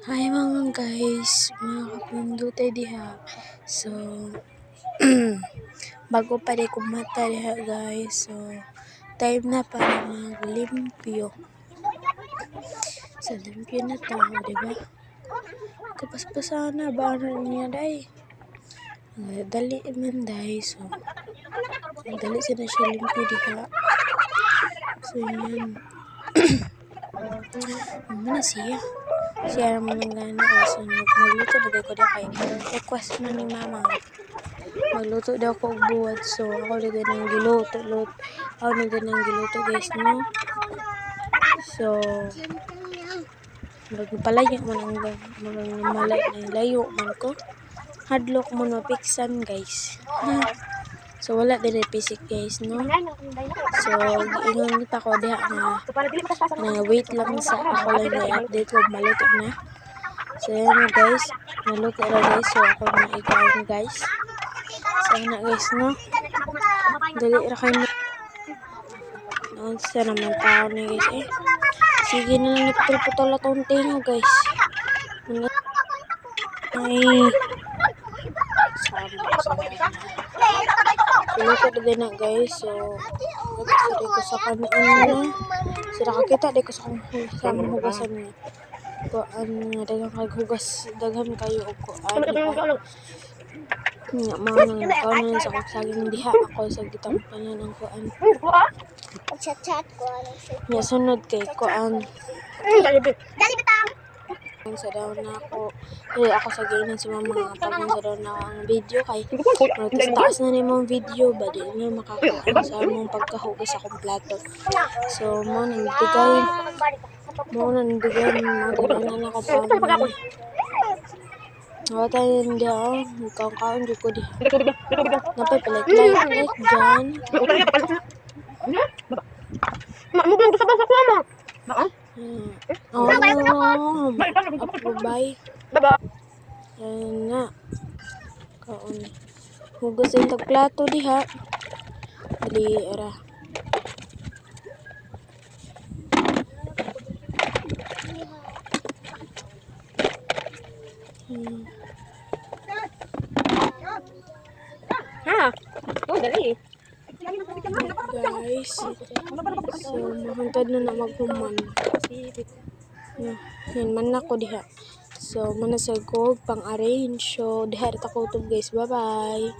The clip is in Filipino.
Hi mga guys, mga kapundute diha. So, bago pa rin kumata diha guys. So, time na para maglimpyo. So, limpyo na tao, diba? Kapaspasana ba na niya day? Dali man day. So, dali siya na siya limpyo diha. So, yan. Ano siya? Siya naman ang gana. So, magluto na ko na kay request na ni mama. Magluto daw ko og buwad. So, ako na din ang giluto. Ako na din ang giluto guys, no? So, magpalayo man ang malay na layo man ko. Hadlock mo no piksan guys. So, wala din pisik guys, no? So, ingon nita ko diha na wait lang sa ako lang i-update ko maluto na. So, yan guys. Maluto na guys. So, ako na ikaw guys. So, na guys, no? Dali ra kayo na. Naunsa naman tao na guys, eh. Sige na lang nagputol-putol atong tinga guys. Ay. Piluto na din na guys. So, sari ko sa kanon na. Sira kakita di ko sa kong hugasan niya. Kuan nga daghang kaghugas, daghan kayo og kuan. Nga mga nang kaunan sa kong saging diha ako sa gitampanan ng kuan. Chat ko. Nya sunod kay kuan. Dali bitang. Sa daw na ako ako sa gainan si mama nga pag sa daw na ang video kay taas na nimong video ba di na makakuan sa among pagkahugas sa akong plato. So mo nang bigay mo na ko pa. Wala hindi ako kaon ko di. Napay like dyan. Mo lang sa basa ko mo. Oh, bye. Ayan na. Kaon. Hugas yung tagplato diha. Dali, ara. Ha? Oh, dali. Guys. So, mahuntad na maghuman. Yan man ako diha. So, manasag ko pang-arrange. So, diha rin ako guys. Bye-bye.